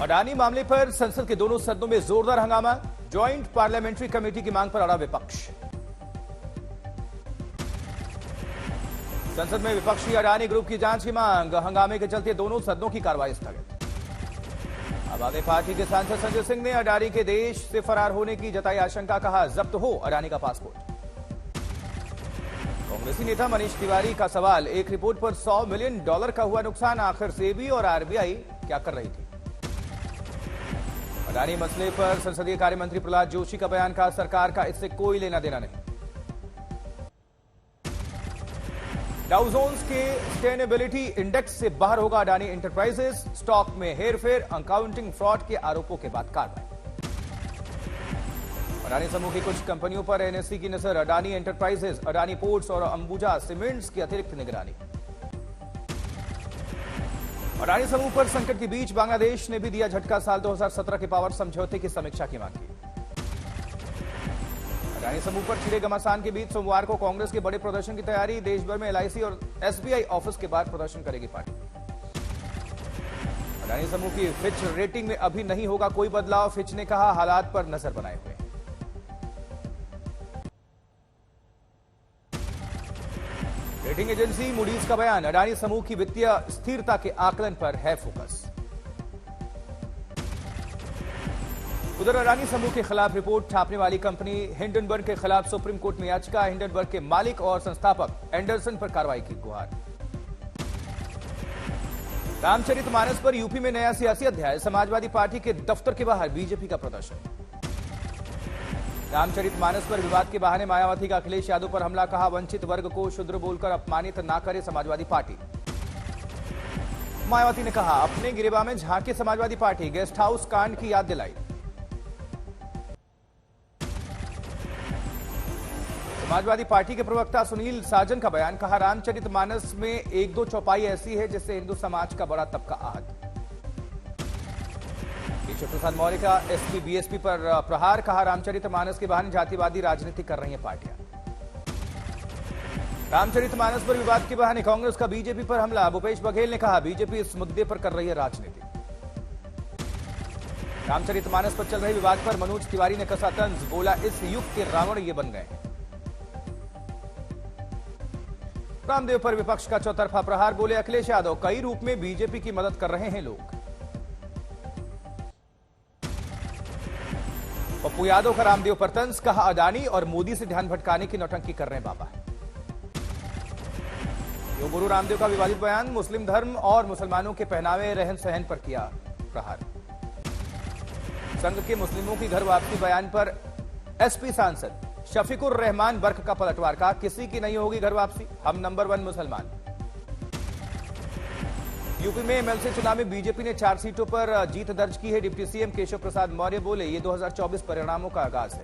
अडानी मामले पर संसद के दोनों सदनों में जोरदार हंगामा। ज्वाइंट पार्लियामेंट्री कमेटी की मांग पर अड़ा विपक्ष। संसद में विपक्षी अडानी ग्रुप की जांच की मांग। हंगामे के चलते दोनों सदनों की कार्रवाई स्थगित। अब आगे पार्टी के सांसद संजय सिंह ने अडानी के देश से फरार होने की जताई आशंका। कहा, जब्त हो अडानी का पासपोर्ट। कांग्रेसी नेता मनीष तिवारी का सवाल, एक रिपोर्ट पर $100 मिलियन का हुआ नुकसान, आखिर सेबी और आरबीआई क्या कर रही थी। अडानी मसले पर संसदीय कार्य मंत्री प्रहलाद जोशी का बयान। का सरकार का इससे कोई लेना देना नहीं। डाउ जोन्स के सस्टेनेबिलिटी इंडेक्स से बाहर होगा अडानी एंटरप्राइजेस। स्टॉक में हेरफेर, अकाउंटिंग फ्रॉड के आरोपों के बाद कार्रवाई। अडानी समूह की कुछ कंपनियों पर एनएससी की नजर। अडानी एंटरप्राइजेस, अडानी पोर्ट्स और अंबुजा सीमेंट्स की अतिरिक्त निगरानी। अडानी समूह पर संकट के बीच बांग्लादेश ने भी दिया झटका। साल 2017 के पावर समझौते की समीक्षा की मांग की। अडानी समूह पर छिड़े घमासान के बीच सोमवार को कांग्रेस के बड़े प्रदर्शन की तैयारी। देश भर में एलआईसी और एसबीआई ऑफिस के बाहर प्रदर्शन करेगी पार्टी। अडानी समूह की फिच रेटिंग में अभी नहीं होगा कोई बदलाव। फिच ने कहा, हालात पर नजर बनाए हुए। रेटिंग एजेंसी मूडीज का बयान, अडानी समूह की वित्तीय स्थिरता के आकलन पर है फोकस। उधर अडानी समूह के खिलाफ रिपोर्ट छापने वाली कंपनी हिंडनबर्ग के खिलाफ सुप्रीम कोर्ट में याचिका। हिंडनबर्ग के मालिक और संस्थापक एंडरसन पर कार्रवाई की गुहार। रामचरितमानस पर यूपी में नया सियासी अध्याय। समाजवादी पार्टी के दफ्तर के बाहर बीजेपी का प्रदर्शन। रामचरितमानस पर विवाद के बहाने मायावती का अखिलेश यादव पर हमला। कहा, वंचित वर्ग को शूद्र बोलकर अपमानित ना करे समाजवादी पार्टी। मायावती ने कहा, अपने गिरेबा में झांके समाजवादी पार्टी। गेस्ट हाउस कांड की याद दिलाई। समाजवादी पार्टी के प्रवक्ता सुनील साजन का बयान। कहा, रामचरितमानस में एक दो चौपाई ऐसी है जिससे हिंदू समाज का बड़ा तबका आहत। केशव प्रसाद मौर्य का एसपी बीएसपी पर प्रहार। कहा, रामचरितमानस के बहाने जातिवादी राजनीति कर रही हैं पार्टियां। रामचरितमानस पर विवाद के बहाने कांग्रेस का बीजेपी पर हमला। भूपेश बघेल ने कहा, बीजेपी इस मुद्दे पर कर रही है राजनीति। रामचरितमानस पर चल रहे विवाद पर मनोज तिवारी ने कसा तंज। बोला, इस युग के रावण ये बन गए हैं। रामदेव पर विपक्ष का चौतरफा प्रहार। बोले, अखिलेश यादव, कई रूप में बीजेपी की मदद कर रहे हैं लोग। पप्पू यादव का रामदेव पर तंज। कहा, अडानी और मोदी से ध्यान भटकाने की नौटंकी कर रहे हैं बाबा। योग गुरु रामदेव का विवादित बयान। मुस्लिम धर्म और मुसलमानों के पहनावे रहन सहन पर किया प्रहार। संघ के मुस्लिमों की घर वापसी बयान पर एसपी सांसद शफीकुर रहमान बर्क का पलटवार। कहा, किसी की नहीं होगी घर वापसी, हम नंबर 1 मुसलमान। यूपी में एमएलसी चुनाव में बीजेपी ने 4 सीटों पर जीत दर्ज की है। डिप्टी सीएम केशव प्रसाद मौर्य बोले, ये 2024 परिणामों का आगाज है।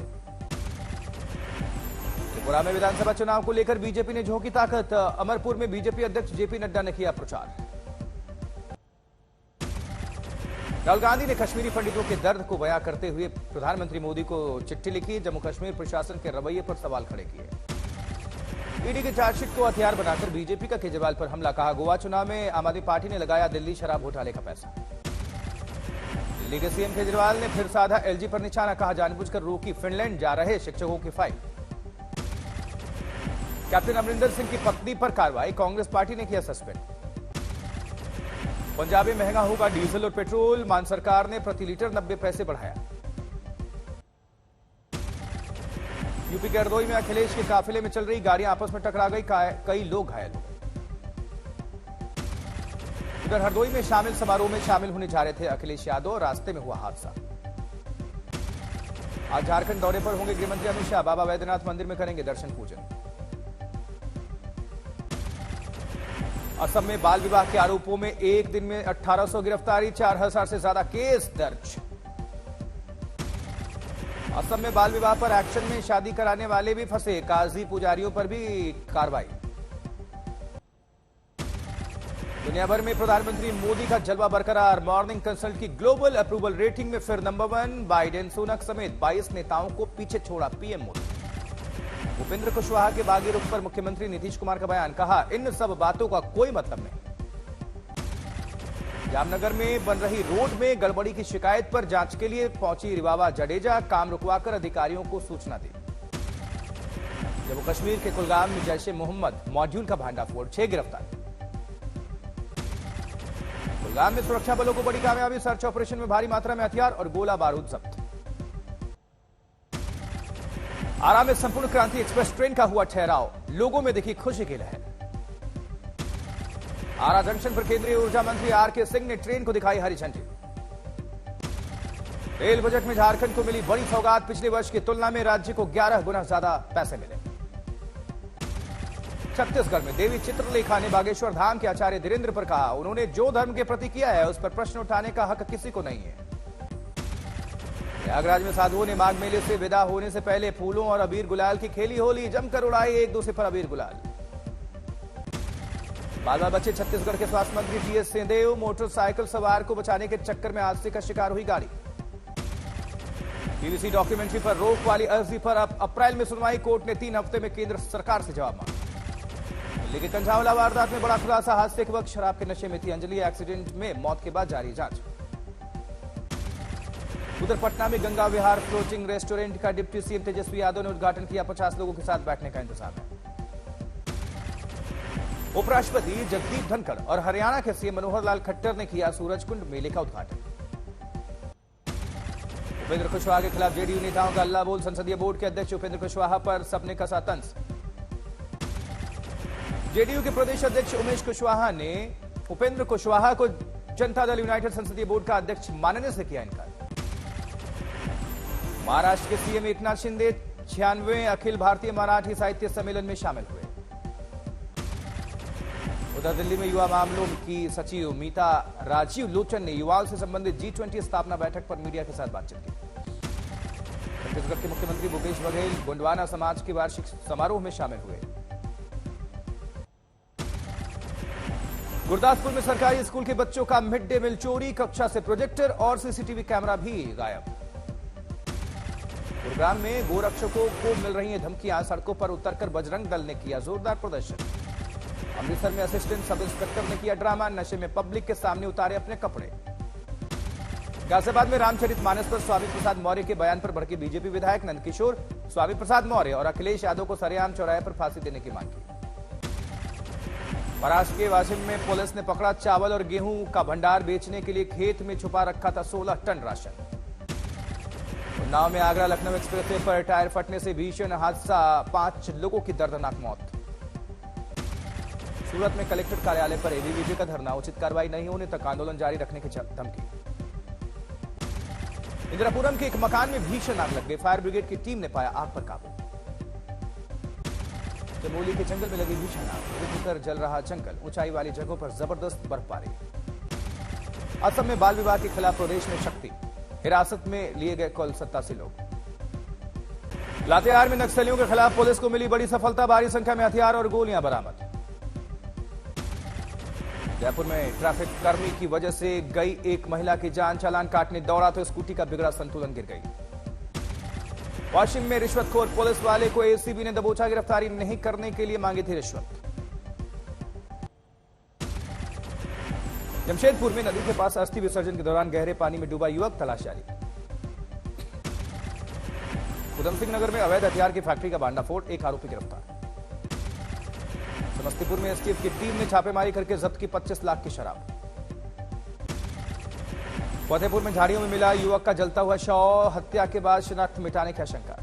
त्रिपुरा में विधानसभा चुनाव को लेकर बीजेपी ने झोंकी ताकत। अमरपुर में बीजेपी अध्यक्ष जेपी नड्डा ने किया प्रचार। राहुल गांधी ने कश्मीरी पंडितों के दर्द को बयां करते हुए प्रधानमंत्री मोदी को चिट्ठी लिखी। जम्मू कश्मीर प्रशासन के रवैये पर सवाल खड़े किए। ईडी की चार्जशीट को हथियार बनाकर बीजेपी का केजरीवाल पर हमला। कहा, गोवा चुनाव में आम आदमी पार्टी ने लगाया दिल्ली शराब घोटाले का पैसा। दिल्ली के सीएम केजरीवाल ने फिर साधा एलजी पर निशाना। कहा, जानबूझकर रोकी फिनलैंड जा रहे शिक्षकों की फाइल। कैप्टन अमरिंदर सिंह की पत्नी पर कार्रवाई। कांग्रेस पार्टी ने किया सस्पेंड। पंजाब में महंगा होगा डीजल और पेट्रोल। मान सरकार ने प्रति लीटर 90 पैसे बढ़ाया। यूपी के हरदोई में अखिलेश के काफिले में चल रही गाड़ियां आपस में टकरा गई। कई लोग घायल हो गए। उधर हरदोई में शामिल समारोह में शामिल होने जा रहे थे अखिलेश यादव। रास्ते में हुआ हादसा। आज झारखंड दौरे पर होंगे गृहमंत्री अमित शाह। बाबा वैद्यनाथ मंदिर में करेंगे दर्शन पूजन। असम में बाल विवाह के आरोपों में एक दिन में 1800 गिरफ्तारी। 4000 से ज्यादा केस दर्ज। असम में बाल विवाह पर एक्शन में शादी कराने वाले भी फंसे। काजी पुजारियों पर भी कार्रवाई। दुनिया भर में प्रधानमंत्री मोदी का जलवा बरकरार। मॉर्निंग कंसल्ट की ग्लोबल अप्रूवल रेटिंग में फिर नंबर 1। बाइडेन, सुनक समेत 22 नेताओं को पीछे छोड़ा पीएम मोदी। भूपेंद्र कुशवाहा के बागी रुख पर मुख्यमंत्री नीतीश कुमार का बयान। कहा, इन सब बातों का कोई मतलब नहीं। जामनगर में बन रही रोड में गड़बड़ी की शिकायत पर जांच के लिए पहुंची रिवावा जडेजा, काम रुकवाकर अधिकारियों को सूचना दी। जम्मू कश्मीर के कुलगाम में जैश ए मोहम्मद मॉड्यूल का भांडाफोड़, 6 गिरफ्तार। कुलगाम में सुरक्षा बलों को बड़ी कामयाबी, सर्च ऑपरेशन में भारी मात्रा में हथियार और गोला बारूद जब्त। आरा में संपूर्ण क्रांति एक्सप्रेस ट्रेन का हुआ ठहराव, लोगों में दिखी खुशी की लहर। आरा जंक्शन पर केंद्रीय ऊर्जा मंत्री आरके सिंह ने ट्रेन को दिखाई हरी झंडी। रेल बजट में झारखंड को मिली बड़ी सौगात, पिछले वर्ष की तुलना में राज्य को 11 गुना ज्यादा पैसे मिले। छत्तीसगढ़ में देवी चित्रलेखा ने बागेश्वर धाम के आचार्य धीरेन्द्र पर कहा, उन्होंने जो धर्म के प्रति किया है उस पर प्रश्न उठाने का हक किसी को नहीं है। प्रयागराज में साधुओं ने माघ मेले से विदा होने से पहले फूलों और अबीर गुलाल की खेली होली, जमकर उड़ाई एक दूसरे पर अबीर गुलाल। बाल बाल बच्चे छत्तीसगढ़ के स्वास्थ्य मंत्री टीएस सिंहदेव, मोटरसाइकिल सवार को बचाने के चक्कर में हादसे का शिकार हुई गाड़ी। पीवीसी डॉक्यूमेंट्री पर रोक वाली अर्जी पर अब अप्रैल में सुनवाई, कोर्ट ने 3 हफ्ते में केंद्र सरकार से जवाब मांगा। दिल्ली के कंझावला वारदात में बड़ा खुलासा, हादसे के वक्त शराब के नशे में थी अंजलि, एक्सीडेंट में मौत के बाद जारी जांच। उधर पटना में गंगा विहार फ्लोटिंग रेस्टोरेंट का डिप्टी सीएम तेजस्वी यादव ने उद्घाटन किया, 50 लोगों के साथ बैठने का इंतजाम है। उपराष्ट्रपति जगदीप धनखड़ और हरियाणा के सीएम मनोहर लाल खट्टर ने किया सूरजकुंड मेले का उद्घाटन। उपेंद्र कुशवाहा के खिलाफ जेडीयू नेताओं का अल्लाह बोल, संसदीय बोर्ड के अध्यक्ष उपेंद्र कुशवाहा पर सबने कसा तंज। जेडीयू के प्रदेश अध्यक्ष उमेश कुशवाहा ने उपेंद्र कुशवाहा को जनता दल यूनाइटेड संसदीय बोर्ड का अध्यक्ष मानने से किया इनकार। महाराष्ट्र के सीएम एकनाथ शिंदे 96वें अखिल भारतीय मराठी साहित्य सम्मेलन में शामिल हुए। उधर दिल्ली में युवा मामलों की सचिव मीता राजीव लोचन ने युवाओं से संबंधित G20 स्थापना बैठक पर मीडिया के साथ बातचीत की। छत्तीसगढ़ के मुख्यमंत्री भूपेश बघेल गोंडवाना समाज के वार्षिक समारोह में शामिल हुए। गुरदासपुर में सरकारी स्कूल के बच्चों का मिड डे मील चोरी, कक्षा से प्रोजेक्टर और सीसीटीवी कैमरा भी गायब। गुरुग्राम में गोरक्षकों को मिल रही हैं धमकियां, सड़कों पर उतरकर बजरंग दल ने किया जोरदार प्रदर्शन। अमृतसर में असिस्टेंट सब इंस्पेक्टर ने किया ड्रामा, नशे में पब्लिक के सामने उतारे अपने कपड़े। गाजियाबाद में रामचरितमानस पर स्वामी प्रसाद मौर्य के बयान पर भड़के बीजेपी विधायक नंदकिशोर, स्वामी प्रसाद मौर्य और अखिलेश यादव को सरेआम चौराहे पर फांसी देने की मांग की। महाराष्ट्र के वाशिम में पुलिस ने पकड़ा चावल और गेहूं का भंडार बेचने के लिए खेत में छुपा रखा था 16 टन राशन। उन्नाव में आगरा लखनऊ एक्सप्रेसवे पर टायर फटने से भीषण हादसा, 5 लोगों की दर्दनाक मौत। सूरत में कलेक्टर कार्यालय पर एबीवीपी का धरना, उचित कार्रवाई नहीं होने तक आंदोलन जारी रखने की धमकी। इंदिरापुरम के एक मकान में भीषण आग लग गई, फायर ब्रिगेड की टीम ने पाया आग पर काबू। चमोली के जंगल में लगी भीषण आग, रुक जल रहा जंगल, ऊंचाई वाली जगहों पर जबरदस्त बर्फबारी। असम में बाल विवाह के खिलाफ प्रदेश में शक्ति, हिरासत में लिए गए कुल 87 लोग। लातेहार में नक्सलियों के खिलाफ पुलिस को मिली बड़ी सफलता, भारी संख्या में हथियार और गोलियां बरामद। जयपुर में ट्रैफिक कर्मी की वजह से गई एक महिला की जान, चालान काटने दौड़ा तो स्कूटी का बिगड़ा संतुलन गिर गई। वाशिम में रिश्वतखोर पुलिस वाले को एसीबी ने दबोचा, गिरफ्तारी नहीं करने के लिए मांगी थी रिश्वत। जमशेदपुर में नदी के पास अस्थि विसर्जन के दौरान गहरे पानी में डूबा युवक, तलाश जारी। उधम सिंह नगर में अवैध हथियार की फैक्ट्री का भांडाफोड़, एक आरोपी गिरफ्तार। समस्तीपुर में एसटीएफ की टीम ने छापेमारी करके जब्त की 25 लाख की शराब। फतेहपुर में झाड़ियों में मिला युवक का जलता हुआ शव, हत्या के बाद शिनाख्त मिटाने की आशंका।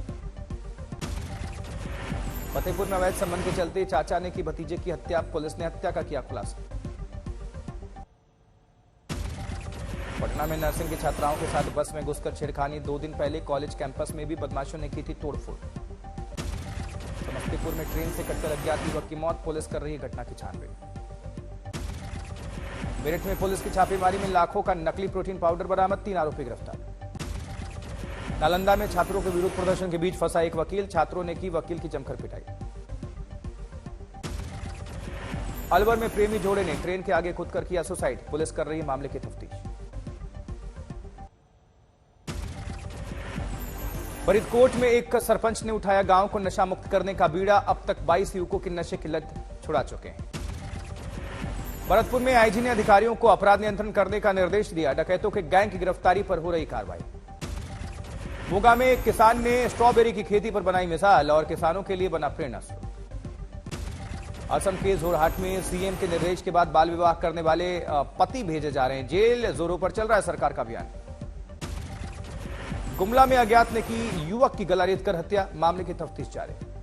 फतेहपुर में अवैध संबंध के चलते चाचा ने की भतीजे की हत्या, पुलिस ने हत्या का किया खुलासा। पटना में नर्सिंग की छात्राओं के साथ बस में घुसकर छेड़खानी, 2 दिन पहले कॉलेज कैंपस में भी बदमाशों ने की थी तोड़फोड़। समस्तीपुर में ट्रेन से कटकर अज्ञात युवक की मौत, पुलिस कर रही है घटना की छानबीन। मेरठ में पुलिस की छापेमारी में लाखों का नकली प्रोटीन पाउडर बरामद, 3 आरोपी गिरफ्तार। नालंदा में छात्रों के विरोध प्रदर्शन के बीच फंसा एक वकील, छात्रों ने की वकील की जमकर पिटाई। अलवर में प्रेमी जोड़े ने ट्रेन के आगे कूदकर किया सुसाइड, पुलिस कर रही है मामले की तफ्तीश। फरीदकोट में एक सरपंच ने उठाया गांव को नशा मुक्त करने का बीड़ा, अब तक 22 युवकों की नशे की लत छुड़ा चुके हैं। भरतपुर में आईजी ने अधिकारियों को अपराध नियंत्रण करने का निर्देश दिया। डकैतों के गैंग की गिरफ्तारी पर हो रही कार्रवाई। मोगा में एक किसान ने स्ट्रॉबेरी की खेती पर बनाई मिसाल और किसानों के लिए बना प्रेरणा स्रोत। असम के जोरहाट में सीएम के निर्देश के बाद बाल विवाह करने वाले पति भेजे जा रहे हैं जेल। जोरों पर चल रहा है सरकार का अभियान। गुमला में अज्ञात ने की युवक की गला रेत कर हत्या। मामले की तफ्तीश जारी।